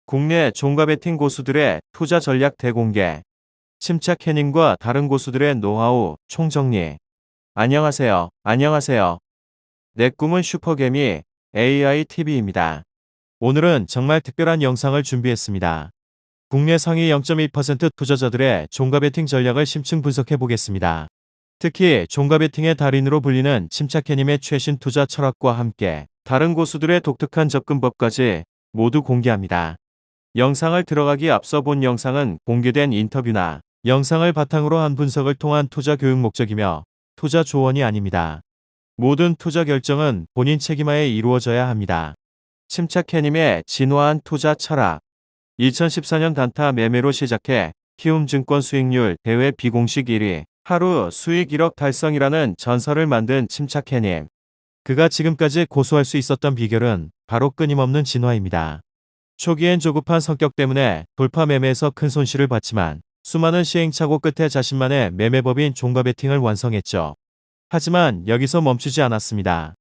국내 종가 베팅 고수들의 투자 전략 대공개, 침착 해닝과 다른 고수들의 노하우 총정리. 안녕하세요. 내 꿈은 슈퍼개미 AITV입니다. 오늘은 정말 특별한 영상을 준비했습니다. 국내 상위 0.1% 투자자들의 종가 베팅 전략을 심층 분석해 보겠습니다. 특히 종가 베팅의 달인으로 불리는 침착해님의 최신 투자 철학과 함께 다른 고수들의 독특한 접근법까지 모두 공개합니다. 영상을 들어가기 앞서 본 영상은 공개된 인터뷰나 영상을 바탕으로 한 분석을 통한 투자 교육 목적이며 투자 조언이 아닙니다. 모든 투자 결정은 본인 책임하에 이루어져야 합니다. 침착해님의 진화한 투자 철학. 2014년 단타 매매로 시작해 키움증권 수익률 대회 비공식 1위, 하루 수익 1억 달성이라는 전설을 만든 침착해님. 그가 지금까지 고수할 수 있었던 비결은 바로 끊임없는 진화입니다. 초기엔 조급한 성격 때문에 돌파 매매에서 큰 손실을 봤지만 수많은 시행착오 끝에 자신만의 매매법인 종가 베팅을 완성했죠. 하지만 여기서 멈추지 않았습니다.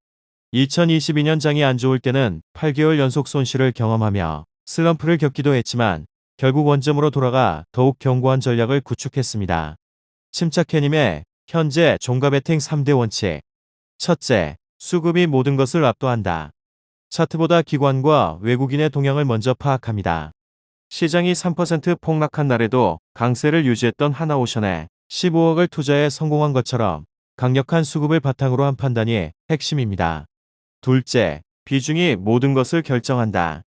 2022년 장이 안 좋을 때는 8개월 연속 손실을 경험하며 슬럼프를 겪기도 했지만 결국 원점으로 돌아가 더욱 견고한 전략을 구축했습니다. 침착해님의 현재 종가 베팅 3대 원칙. 첫째, 수급이 모든 것을 압도한다. 차트보다 기관과 외국인의 동향을 먼저 파악합니다. 시장이 3% 폭락한 날에도 강세를 유지했던 하나오션에 15억을 투자해 성공한 것처럼 강력한 수급을 바탕으로 한 판단이 핵심입니다. 둘째, 비중이 모든 것을 결정한다.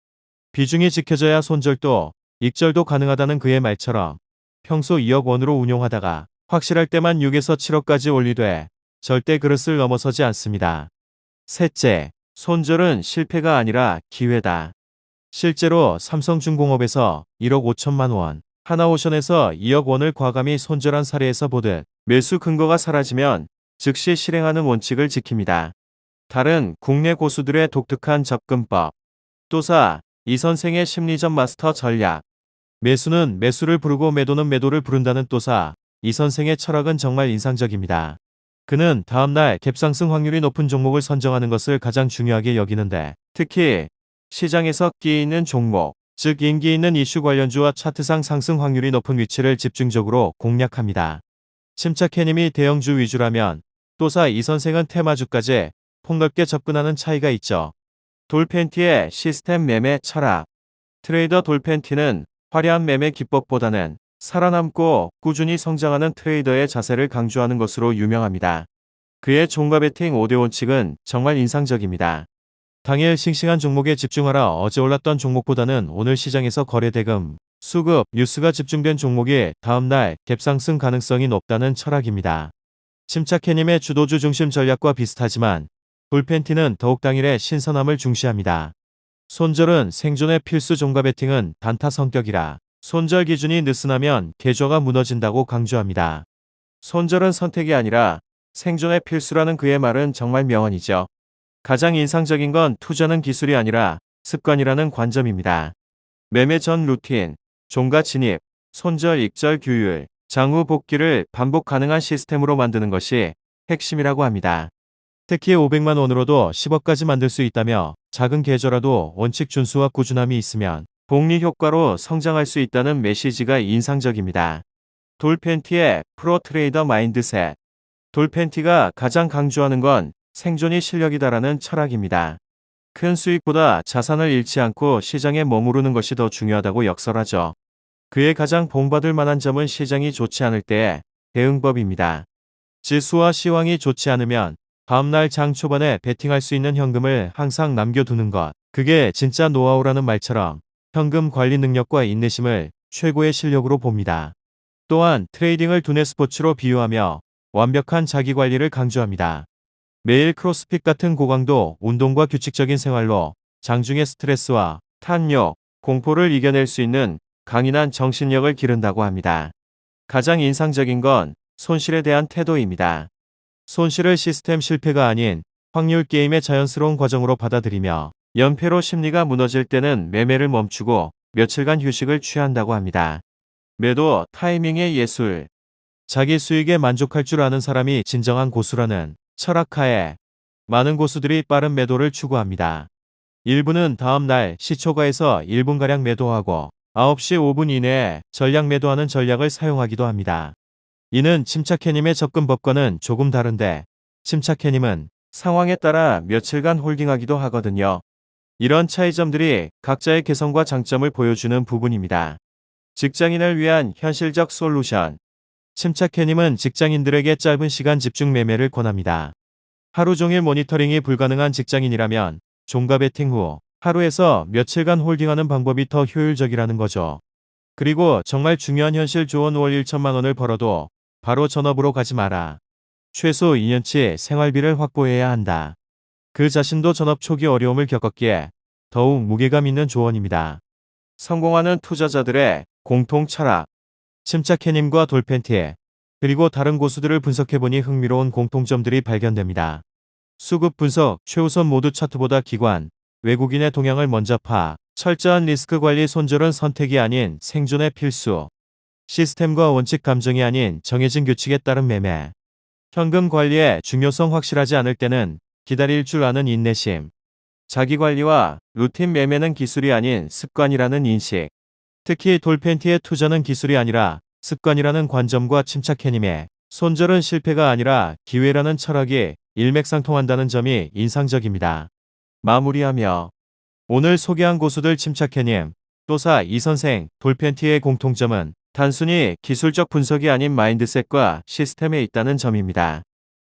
비중이 지켜져야 손절도 익절도 가능하다는 그의 말처럼 평소 2억 원으로 운용하다가 확실할 때만 6에서 7억까지 올리되 절대 그릇을 넘어서지 않습니다. 셋째, 손절은 실패가 아니라 기회다. 실제로 삼성중공업에서 1억 5천만 원, 하나오션에서 2억 원을 과감히 손절한 사례에서 보듯 매수 근거가 사라지면 즉시 실행하는 원칙을 지킵니다. 다른 국내 고수들의 독특한 접근법. 또사 이선생의 심리전 마스터 전략. 매수는 매수를 부르고 매도는 매도를 부른다는 또사 이선생의 철학은 정말 인상적입니다. 그는 다음날 갭상승 확률이 높은 종목을 선정하는 것을 가장 중요하게 여기는데 특히 시장에서 끼 있는 종목, 즉 인기 있는 이슈 관련주와 차트상 상승 확률이 높은 위치를 집중적으로 공략합니다. 침착해님이 대형주 위주라면 또사 이선생은 테마주까지 폭넓게 접근하는 차이가 있죠. 돌팬티의 시스템 매매 철학. 트레이더 돌팬티는 화려한 매매 기법보다는 살아남고 꾸준히 성장하는 트레이더의 자세를 강조하는 것으로 유명합니다. 그의 종가 베팅 5대 원칙은 정말 인상적입니다. 당일 싱싱한 종목에 집중하라. 어제 올랐던 종목보다는 오늘 시장에서 거래 대금, 수급, 뉴스가 집중된 종목이 다음날 갭상승 가능성이 높다는 철학입니다. 침착해님의 주도주 중심 전략과 비슷하지만 돌팬티는 더욱 당일의 신선함을 중시합니다. 손절은 생존의 필수. 종가 베팅은 단타 성격이라 손절 기준이 느슨하면 계좌가 무너진다고 강조합니다. 손절은 선택이 아니라 생존의 필수라는 그의 말은 정말 명언이죠. 가장 인상적인 건 투자는 기술이 아니라 습관이라는 관점입니다. 매매 전 루틴, 종가 진입, 손절 익절 규율, 장후 복귀를 반복 가능한 시스템으로 만드는 것이 핵심이라고 합니다. 특히 500만 원으로도 10억까지 만들 수 있다며 작은 계좌라도 원칙 준수와 꾸준함이 있으면 복리 효과로 성장할 수 있다는 메시지가 인상적입니다. 돌팬티의 프로 트레이더 마인드셋. 돌팬티가 가장 강조하는 건 생존이 실력이다라는 철학입니다. 큰 수익보다 자산을 잃지 않고 시장에 머무르는 것이 더 중요하다고 역설하죠. 그의 가장 본받을 만한 점은 시장이 좋지 않을 때의 대응법입니다. 지수와 시황이 좋지 않으면 다음날 장 초반에 베팅할 수 있는 현금을 항상 남겨두는 것. 그게 진짜 노하우라는 말처럼 현금 관리 능력과 인내심을 최고의 실력으로 봅니다. 또한 트레이딩을 두뇌 스포츠로 비유하며 완벽한 자기관리를 강조합니다. 매일 크로스핏 같은 고강도 운동과 규칙적인 생활로 장중의 스트레스와 탐욕, 공포를 이겨낼 수 있는 강인한 정신력을 기른다고 합니다. 가장 인상적인 건 손실에 대한 태도입니다. 손실을 시스템 실패가 아닌 확률 게임의 자연스러운 과정으로 받아들이며 연패로 심리가 무너질 때는 매매를 멈추고 며칠간 휴식을 취한다고 합니다. 매도 타이밍의 예술. 자기 수익에 만족할 줄 아는 사람이 진정한 고수라는 철학하에 많은 고수들이 빠른 매도를 추구합니다. 일부는 다음 날 시초가에서 1분가량 매도하고 9시 5분 이내에 전략 매도하는 전략을 사용하기도 합니다. 이는 침착해님의 접근법과는 조금 다른데 침착해님은 상황에 따라 며칠간 홀딩하기도 하거든요. 이런 차이점들이 각자의 개성과 장점을 보여주는 부분입니다. 직장인을 위한 현실적 솔루션. 침착해님은 직장인들에게 짧은 시간 집중 매매를 권합니다. 하루 종일 모니터링이 불가능한 직장인이라면 종가 베팅 후 하루에서 며칠간 홀딩하는 방법이 더 효율적이라는 거죠. 그리고 정말 중요한 현실 조언 월 1천만 원을 벌어도 바로 전업으로 가지 마라. 최소 2년치 생활비를 확보해야 한다. 그 자신도 전업 초기 어려움을 겪었기에 더욱 무게감 있는 조언입니다. 성공하는 투자자들의 공통 철학. 침착해님과 돌팬티 그리고 다른 고수들을 분석해보니 흥미로운 공통점들이 발견됩니다. 수급 분석, 최우선 모두 차트보다 기관, 외국인의 동향을 먼저 파, 철저한 리스크 관리 손절은 선택이 아닌 생존의 필수, 시스템과 원칙 감정이 아닌 정해진 규칙에 따른 매매, 현금 관리의 중요성 확실하지 않을 때는 기다릴 줄 아는 인내심, 자기관리와 루틴 매매는 기술이 아닌 습관이라는 인식, 특히 돌팬티의 투자는 기술이 아니라 습관이라는 관점과 침착해님의 손절은 실패가 아니라 기회라는 철학이 일맥상통한다는 점이 인상적입니다. 마무리하며 오늘 소개한 고수들 침착해님, 또사 이선생, 돌팬티의 공통점은 단순히 기술적 분석이 아닌 마인드셋과 시스템에 있다는 점입니다.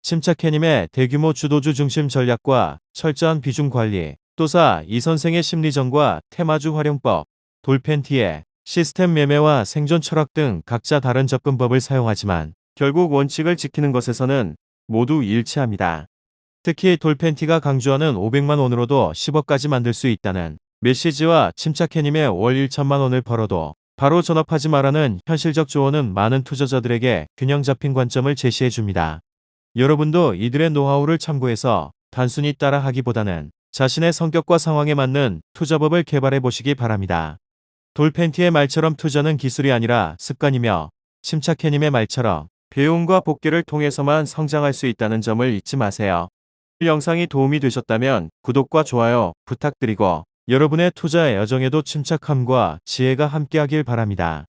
침착해님의 대규모 주도주 중심 전략과 철저한 비중 관리, 또사 이선생의 심리전과 테마주 활용법, 돌팬티의 시스템 매매와 생존 철학 등 각자 다른 접근법을 사용하지만 결국 원칙을 지키는 것에서는 모두 일치합니다. 특히 돌팬티가 강조하는 500만 원으로도 10억까지 만들 수 있다는 메시지와 침착해님의 월 1천만 원을 벌어도 바로 전업하지 마라는 현실적 조언은 많은 투자자들에게 균형 잡힌 관점을 제시해 줍니다. 여러분도 이들의 노하우를 참고해서 단순히 따라하기보다는 자신의 성격과 상황에 맞는 투자법을 개발해 보시기 바랍니다. 돌팬티의 말처럼 투자는 기술이 아니라 습관이며 침착해님의 말처럼 배움과 복귀를 통해서만 성장할 수 있다는 점을 잊지 마세요. 이 영상이 도움이 되셨다면 구독과 좋아요 부탁드리고 여러분의 투자 여정에도 침착함과 지혜가 함께하길 바랍니다.